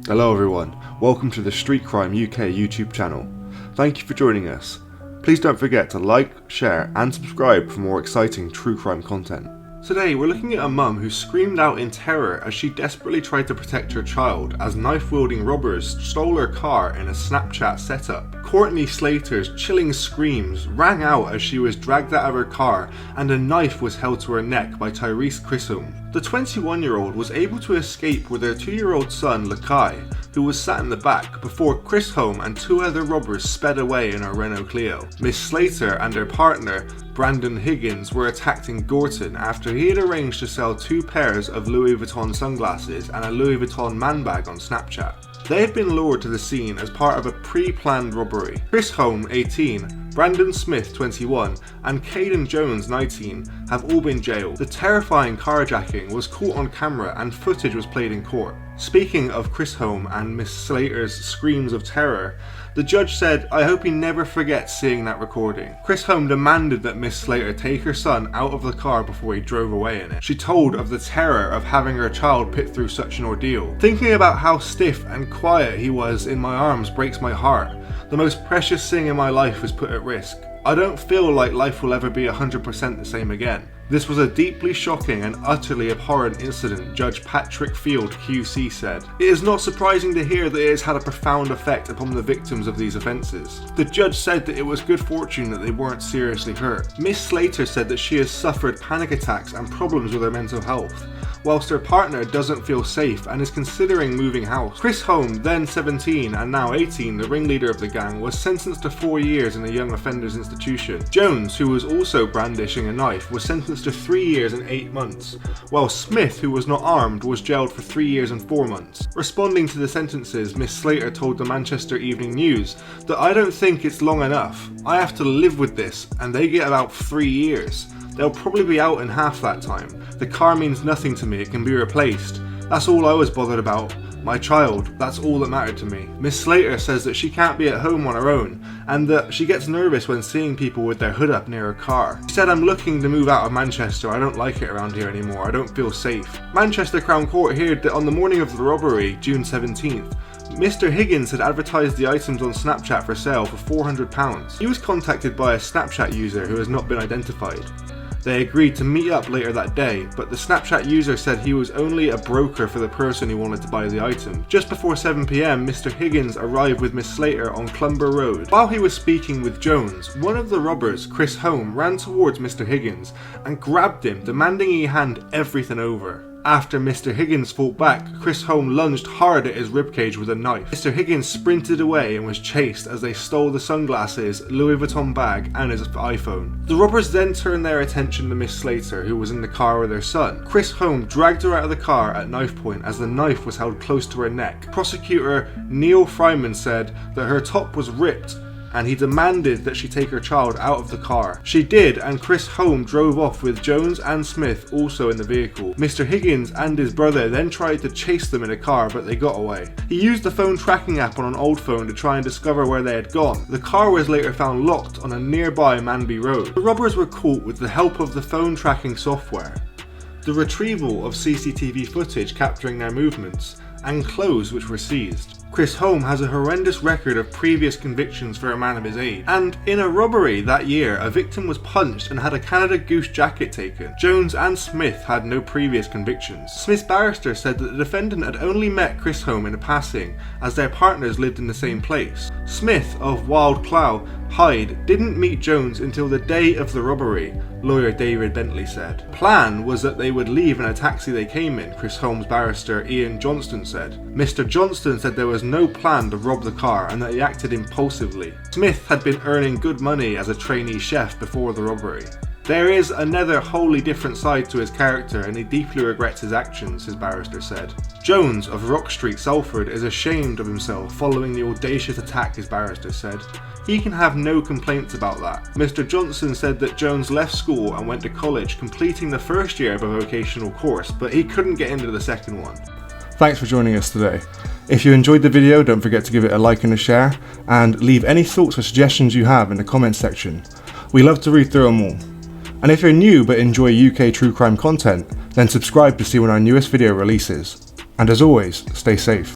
Hello everyone, welcome to the Street Crime UK YouTube channel. Thank you for joining us. Please don't forget to like, share and subscribe for more exciting true crime content. Today we're looking at a mum who screamed out in terror as she desperately tried to protect her child as knife-wielding robbers stole her car in a Snapchat setup. Ms Slater's chilling screams rang out as she was dragged out of her car and a knife was held to her neck by Tyrese Chisholm. The 21-year-old was able to escape with her 2-year-old son Lakai, who was sat in the back, before Chisholm and 2 other robbers sped away in a Renault Clio. Ms Slater and her partner, Brandon Higgins, were attacked in Gorton after he had arranged to sell 2 pairs of Louis Vuitton sunglasses and a Louis Vuitton man bag on Snapchat. They had been lured to the scene as part of a pre-planned robbery. Chisholm, 18, Brandon Smith, 21, and Caden Jones, 19, have all been jailed. The terrifying carjacking was caught on camera and footage was played in court. Speaking of Chisholm and Ms Slater's screams of terror, the judge said, "I hope he never forgets seeing that recording." Chisholm demanded that Ms Slater take her son out of the car before he drove away in it. She told of the terror of having her child put through such an ordeal. "Thinking about how stiff and quiet he was in my arms breaks my heart. The most precious thing in my life was put at risk. I don't feel like life will ever be 100% the same again. This was a deeply shocking and utterly abhorrent incident," Judge Patrick Field QC said. "It is not surprising to hear that it has had a profound effect upon the victims of these offences." The judge said that it was good fortune that they weren't seriously hurt. Ms Slater said that she has suffered panic attacks and problems with her mental health, whilst her partner doesn't feel safe and is considering moving house. Chisholm, then 17 and now 18, the ringleader of the gang, was sentenced to 4 years in a young offenders institution. Jones, who was also brandishing a knife, was sentenced to 3 years and 8 months, while Smith, who was not armed, was jailed for 3 years and 4 months. Responding to the sentences, Ms Slater told the Manchester Evening News that "I don't think it's long enough. I have to live with this and they get about 3 years. They'll probably be out in half that time. The car means nothing to me, it can be replaced. That's all I was bothered about. My child, that's all that mattered to me." Ms Slater says that she can't be at home on her own and that she gets nervous when seeing people with their hood up near her car. She said, "I'm looking to move out of Manchester. I don't like it around here anymore. I don't feel safe." Manchester Crown Court heard that on the morning of the robbery, June 17th, Mr Higgins had advertised the items on Snapchat for sale for £400. He was contacted by a Snapchat user who has not been identified. They agreed to meet up later that day, but the Snapchat user said he was only a broker for the person who wanted to buy the item. Just before 7 PM, Mr Higgins arrived with Ms Slater on Clumber Road. While he was speaking with Jones, one of the robbers, Chisholm, ran towards Mr Higgins and grabbed him, demanding he hand everything over. After Mr Higgins fought back, Chisholm lunged hard at his ribcage with a knife. Mr Higgins sprinted away and was chased as they stole the sunglasses, Louis Vuitton bag and his iPhone. The robbers then turned their attention to Ms Slater, who was in the car with her son. Chisholm dragged her out of the car at knife point as the knife was held close to her neck. Prosecutor Neil Fryman said that her top was ripped and he demanded that she take her child out of the car. She did, and Chisholm drove off with Jones and Smith also in the vehicle. Mr Higgins and his brother then tried to chase them in a car, but they got away. He used the phone tracking app on an old phone to try and discover where they had gone. The car was later found locked on a nearby Manby Road. The robbers were caught with the help of the phone tracking software, the retrieval of CCTV footage capturing their movements, and clothes which were seized. Chisholm has a horrendous record of previous convictions for a man of his age, and in a robbery that year, a victim was punched and had a Canada Goose jacket taken. Jones and Smith had no previous convictions. Smith's barrister said that the defendant had only met Chisholm in a passing, as their partners lived in the same place. Smith of Wild Clough Hyde didn't meet Jones until the day of the robbery, lawyer David Bentley said. Plan was that they would leave in a taxi they came in, Chisholm's barrister Ian Johnston said. Mr Johnston said there was no plan to rob the car and that he acted impulsively. Smith had been earning good money as a trainee chef before the robbery. There is another wholly different side to his character and he deeply regrets his actions, his barrister said. Jones of Rock Street, Salford, is ashamed of himself following the audacious attack, his barrister said. He can have no complaints about that. Mr Johnson said that Jones left school and went to college, completing the first year of a vocational course, but he couldn't get into the second one. Thanks for joining us today. If you enjoyed the video, don't forget to give it a like and a share, and leave any thoughts or suggestions you have in the comments section. We love to read through them all. And if you're new but enjoy UK true crime content, then subscribe to see when our newest video releases. And as always, stay safe.